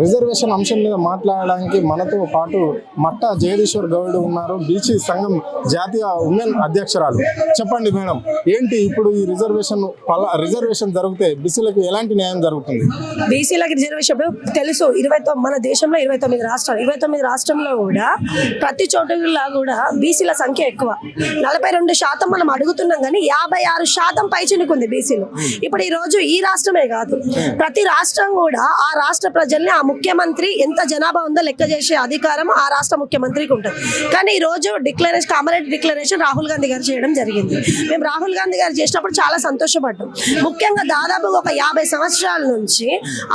Reservation అంశం మీద మాట్లాడడానికి మనతో పాటు మట్టా జగదీశ్వర్ గౌడ్ ఉన్నారు, బీసీ సంఘం జాతీయ ఉమెన్ అధ్యక్షురాలు. చెప్పండి మేడం, ఏంటి ఇప్పుడు ఈ రిజర్వేషన్ జరిగితే బీసీలకు ఎలాంటి న్యాయం జరుగుతుంది? బీసీలకు రిజర్వేషన్ తెలుసు, మన దేశంలో 29 రాష్ట్రాలు, 29 రాష్ట్రంలో కూడా ప్రతి చోటలా కూడా బీసీల సంఖ్య ఎక్కువ. 42% మనం అడుగుతున్నాం కానీ 56% పైచినుకుంది బీసీలు. ఇప్పుడు ఈ రోజు ఈ రాష్ట్రమే కాదు, ప్రతి రాష్ట్రం కూడా ఆ రాష్ట్ర ప్రజల్ని, ఆ ముఖ్యమంత్రి ఎంత జనాభా ఉందో లెక్క చేసే అధికారం ఆ రాష్ట్ర ముఖ్యమంత్రికి ఉంటుంది. కానీ ఈ రోజు కామరెడ్డి డిక్లరేషన్ రాహుల్ గాంధీ గారు చేయడం జరిగింది. మేము రాహుల్ గాంధీ గారు చేసినప్పుడు చాలా సంతోషపడ్డాం. ముఖ్యంగా దాదాపు ఒక 50 సంవత్సరాల నుంచి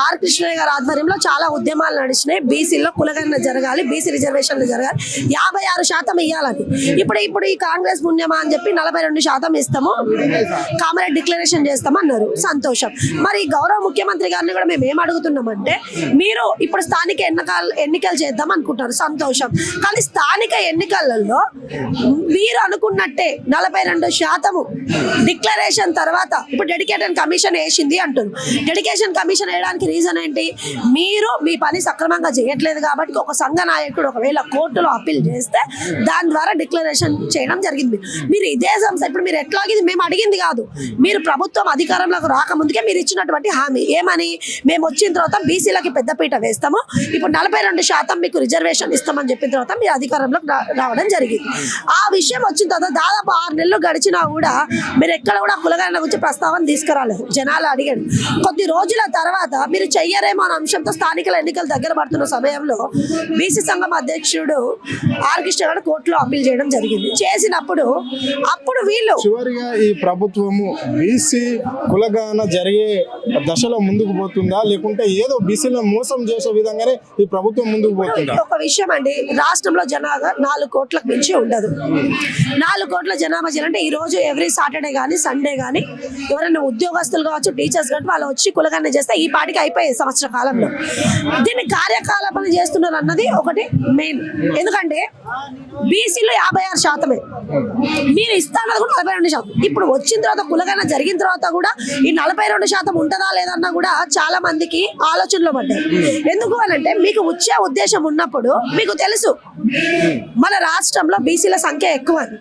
ఆర్ కృష్ణయ్య గారి ఆధ్వర్యంలో చాలా ఉద్యమాలు నడిచినాయి. బీసీలో కులగణన జరగాలి, బీసీ రిజర్వేషన్లు జరగాలి, 56% ఇవ్వాలని. ఇప్పుడు ఈ కాంగ్రెస్ పుణ్యమా అని చెప్పి 42% ఇస్తాము, కామరెడ్డి డిక్లరేషన్ చేస్తామన్నారు. సంతోషం. మరి గౌరవ ముఖ్యమంత్రి గారిని కూడా మేము ఏం అడుగుతున్నామంటే, మీరు ఇప్పుడు స్థానిక ఎన్నికలు చేద్దాం అనుకుంటారు, సంతోషం. కానీ స్థానిక ఎన్నికలలో మీరు అనుకున్నట్టే 42% డిక్లరేషన్ తర్వాత ఇప్పుడు డెడికేటెడ్ కమిషన్ వేసింది అంటున్నారు. డెడికేషన్ కమిషన్ వేయడానికి రీజన్ ఏంటి? మీరు మీ పని సక్రమంగా చేయట్లేదు కాబట్టి ఒక సంఘ నాయకుడు ఒకవేళ కోర్టులో అప్పీల్ చేస్తే దాని ద్వారా డిక్లరేషన్ చేయడం జరిగింది. మీరు ఇదే సంస్థ, ఇప్పుడు మీరు ఎట్లాగింది మేము అడిగింది కాదు, మీరు ప్రభుత్వం అధికారంలోకి రాకముందుకే మీరు ఇచ్చినటువంటి హామీ ఏమని, మేము వచ్చిన తర్వాత బీసీలకి పెద్దపీట వేస్తాము, ఇప్పుడు 42% మీకు రిజర్వేషన్ ఇస్తామని చెప్పిన తర్వాత మీరు అధికారంలోకి రావడం జరిగింది. ఆ విషయం వచ్చిన తర్వాత దాదాపు 6 నెలలు గడిచినా కూడా మీరు ఎక్కడ కూడా కులగణన గురించి ప్రస్తావన తీసుకురాలేదు. జనాలు అడిగాడు. కొద్ది రోజుల తర్వాత మీరు చెయ్యరేమో అనే అంశంతో స్థానిక ఎన్నికలు దగ్గర పడుతున్న సమయంలో బీసీ సంఘం అధ్యక్షుడు ఆర్ కృష్ణ గారు కోర్టులో అప్పీల్ చేయడం జరిగింది. చేసినప్పుడు అప్పుడు వీళ్ళు చివరిగా ఈ ప్రభుత్వము బీసీ కులగణన జరిగే దశలో ముందుకు పోతుందా, లేకుంటే ఏదో బీసీలను మోసం చేసే విధంగానే ఈ ప్రభుత్వం ముందుకు పోతుందా? ఒక విషయం అండి, రాష్ట్రంలో జనాభా 4 కోట్లకు మించి ఉండదు. 4 కోట్ల జనాభా చేయాలంటే ఈ రోజు ఎవ్రీ సాటర్డే కానీ సండే కానీ ఎవరైనా ఉద్యోగస్తులు కావచ్చు, టీచర్స్ కావచ్చు, వాళ్ళు వచ్చి కులగణన చేస్తే ఈ పాటికి అయిపోయేది సంవత్సర కాలంలో. దీన్ని కార్యకలాపాలు చేస్తున్నారు అన్నది ఒకటి మెయిన్. ఎందుకంటే బీసీలో 56%, మీరు ఇస్తానది కూడా 42%. ఇప్పుడు వచ్చిన తర్వాత కులగణన జరిగిన తర్వాత కూడా ఈ 42% ఉంటుందా లేదన్నా కూడా చాలా మందికి ఆలోచనలో పడ్డాయి. ఎందుకు అనంటే మీకు వచ్చే ఉద్దేశం ఉన్నప్పుడు మీకు తెలుసు మన రాష్ట్రంలో బీసీల సంఖ్య ఎక్కువ అని.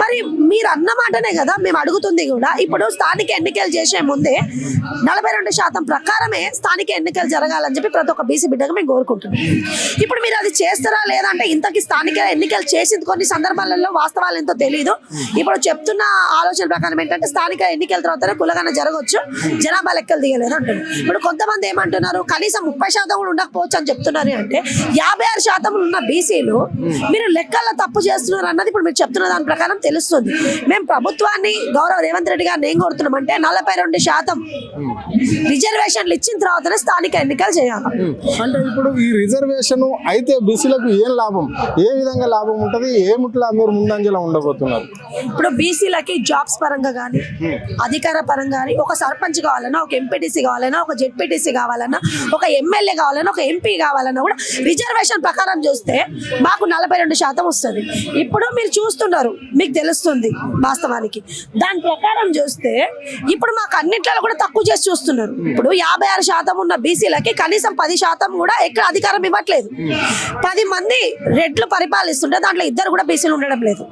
మరి మీరు అన్నమాటనే కదా మేము అడుగుతుంది కూడా. ఇప్పుడు స్థానిక ఎన్నికలు చేసే ముందే 42% ప్రకారమే స్థానిక ఎన్నికలు జరగాలని చెప్పి ప్రతి ఒక్క బీసీ బిడ్డగా మేము కోరుకుంటున్నాం. ఇప్పుడు మీరు అది చేస్తారా లేదంటే ఇంతకీ స్థానిక ఎన్నికలు చేసింది కొన్ని సందర్భాలలో వాస్తవాలు ఎంతో తెలియదు. ఇప్పుడు చెప్తున్న ఆలోచన ప్రకారం ఏంటంటే స్థానిక ఎన్నికల తర్వాత కులగణన జరగవచ్చు, జనాభా లెక్కలు దిగలేదు అంటున్నారు. ఇప్పుడు కొంతమంది ఏమంటున్నారు, కనీసం 30% కూడా ఉండకపోవచ్చు అని చెప్తున్నారు. అంటే 56% ఉన్న బీసీలు మీరు లెక్కల్లో తప్పు చేస్తున్నారు అన్నది ఇప్పుడు మీరు చెప్తున్న దాని ప్రకారం తెలుస్తుంది. మేము ప్రభుత్వాన్ని గౌరవ రేవంత్ రెడ్డి గారిని ఏం కోరుతున్నామంటే 42% రిజర్వేషన్లు ఇచ్చిన తర్వాతనే స్థానిక ఎన్నికలు చేయాలి. అంటే ఇప్పుడు ఈ రిజర్వేషన్ అయితే బీసీలకు ఏం లాభం, ఏ విధంగా లాభం ఉంటుంది, ఏమిట్లా మీరు ముందంజలో ఉండబోతున్నారు? ఇప్పుడు బీసీలకి జాబ్స్ పరంగా కానీ, అధికార పరంగా కానీ, ఒక సర్పంచ్ కావాలన్నా, ఒక ఎంపీటీసీ కావాలన్నా, ఒక జెడ్పీటీసీ కావాలన్నా, ఒక ఎమ్మెల్యే కావాలన్నా, ఒక ఎంపీ కావాలన్నా కూడా రిజర్వేషన్ ప్రకారం చూస్తే మాకు 42% వస్తుంది. ఇప్పుడు మీరు చూస్తున్నారు, మీకు తెలుస్తుంది వాస్తవానికి. దాని ప్రకారం చూస్తే ఇప్పుడు మాకు అన్నిట్లలో కూడా తక్కువ చేసి చూస్తున్నారు. ఇప్పుడు 56% ఉన్న బీసీలకి కనీసం 10% కూడా ఎక్కడ అధికారం ఇవ్వట్లేదు. 10 మంది రెడ్లు పరిపాలిస్తుంటే దాంట్లో 2 కూడా బీసీలు ఉండడం లేదు.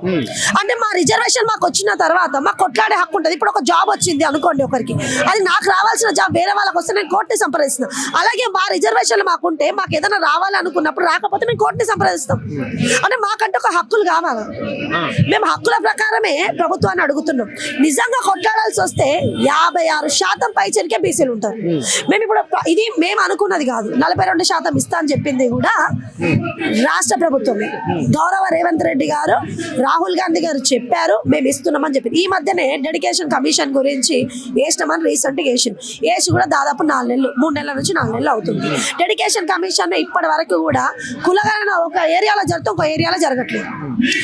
అంటే మా రిజర్వేషన్ మాకు వచ్చిన తర్వాత మాకు కొట్లాడే హక్కు ఉంటుంది. ఇప్పుడు ఒక జాబ్ వచ్చింది అనుకోండి ఒకరికి, అది నాకు రావాల్సిన జాబ్ వేరే వాళ్ళకి వస్తే నేను కోర్టుని సంప్రదిస్తున్నాను. అలాగే మా రిజర్వేషన్లు మాకుంటే మాకు ఏదైనా రావాలనుకున్నప్పుడు రాకపోతే మేము కోర్టుని సంప్రదిస్తాం. అంటే మాకంటే ఒక హక్కులు కావాలి. మేము హక్కుల ప్రకారమే ప్రభుత్వాన్ని అడుగుతున్నాం. నిజంగా కొట్లాడాల్సి వస్తే 56% పైచరికే బీసీలు ఉంటారు. మేము ఇప్పుడు ఇది మేము అనుకున్నది కాదు, 42% ఇస్తా అని చెప్పింది కూడా రాష్ట్ర ప్రభుత్వమే. గౌరవ రేవంత్ రెడ్డి గారు, రాహుల్ గాంధీ గారు చెప్పారు మేము ఇస్తున్నామని చెప్పి. ఈ మధ్యనే డెడికేషన్ కమిషన్ గురించి వేసినామని రీసెంట్గా వేసి కూడా దాదాపు 4 నెలలు, 3 నెలల నుంచి 4 నెలలు అవుతుంది. డెడికేషన్ కమిషన్ ఇప్పటి వరకు కూడా కులగణన ఒక ఏరియాలో జరుగుతూ ఒక ఏరియాలో జరగట్లేదు.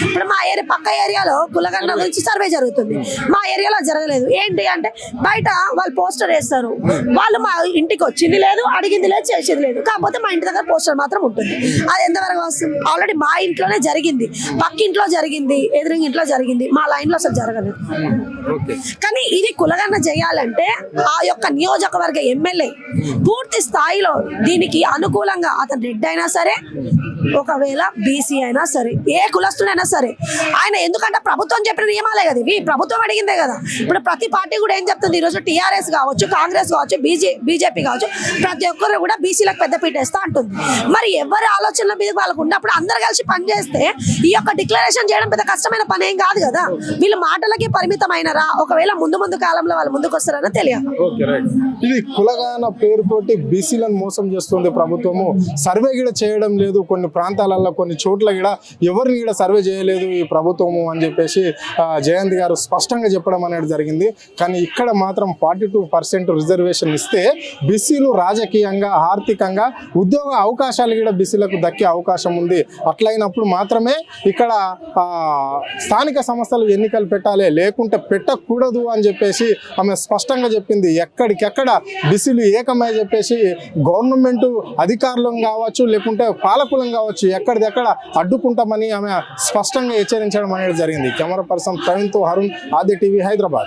ఇప్పుడు మా ఏరియా పక్క ఏరియాలో కులగన్న గురించి సర్వే జరుగుతుంది, మా ఏరియాలో జరగలేదు. ఏంటి అంటే బయట వాళ్ళు పోస్టర్ వేస్తారు, వాళ్ళు మా ఇంటికి వచ్చింది లేదు, అడిగింది లేదు, చేసింది లేదు, కాకపోతే మా ఇంటి దగ్గర పోస్టర్ మాత్రం ఉంటుంది. అది ఎంతవరకు వస్తుంది? ఆల్రెడీ మా ఇంట్లోనే జరిగింది, పక్క ఇంట్లో జరిగింది, ఎదురింగ్ ఇంట్లో జరిగింది, మా లైన్లో అసలు జరగలేదు. కానీ ఇది కులగన్న చేయాలంటే ఆ యొక్క నియోజకవర్గ ఎమ్మెల్యే పూర్తి స్థాయిలో దీనికి అనుకూలంగా, అతను రెడ్ అయినా సరే, ఒకవేళ బీసీ అయినా సరే, ఏ కులస్తుడైనా సరే, ఆయన ఎందుకంటే ప్రభుత్వం చెప్పిన నియమాలే కదా ఇవి, ప్రభుత్వం అడిగిందే కదా. ఇప్పుడు ప్రతి పార్టీ కూడా ఏం చెప్తుంది, ఈరోజు టీఆర్ఎస్ కావచ్చు, కాంగ్రెస్ కావచ్చు, బీజేపీ కావచ్చు, ప్రతి ఒక్కరు కూడా బీసీలకు పెద్దపీట వేస్తా అంటుంది. మరి ఎవరి ఆలోచనల మీద వాళ్ళకు ఉన్నప్పుడు అందరు కలిసి పనిచేస్తే ఈ యొక్క డిక్లరేషన్ చేయడం పెద్ద కష్టమైన పని ఏం కాదు కదా. వీళ్ళు మాటలకి పరిమితమైనరా, ఒకవేళ ముందు కాలంలో వాళ్ళు ముందుకు వస్తారని తెలియదు. ఇది కులగాన పేరుతోటి బీసీలను మోసం చేస్తుంది ప్రభుత్వము. సర్వే కూడా చేయడం లేదు, కొన్ని ప్రాంతాలలో కొన్ని చోట్ల కూడా ఎవరిని కూడా సర్వే చేయలేదు ఈ ప్రభుత్వము అని చెప్పేసి జయంత్ గారు స్పష్టంగా చెప్పడం అనేది జరిగింది. కానీ ఇక్కడ మాత్రం 42% రిజర్వేషన్ ఇస్తే బీసీలు రాజకీయంగా, ఆర్థికంగా, ఉద్యోగ అవకాశాలు కూడా బీసీలకు దక్కే అవకాశం ఉంది. అట్లయినప్పుడు మాత్రమే ఇక్కడ స్థానిక సంస్థలు ఎన్నికలు పెట్టాలి, లేకుంటే పెట్టకూడదు అని చెప్పేసి ఆమె స్పష్టంగా చెప్పింది. ఎక్కడికెక్కడ బీసీలు ఏకమై చెప్పేసి గవర్నమెంట్ అధికారులం కావచ్చు, లేకుంటే పాలకులం కావచ్చు, ఎక్కడిదెక్కడ అడ్డుకుంటామని ఆమె స్పష్టంగా హెచ్చరించడం అనేది జరిగింది. కెమెరా పర్సన్ ప్రవీణ్తో అరుణ్, ఆది టీవీ, హైదరాబాద్.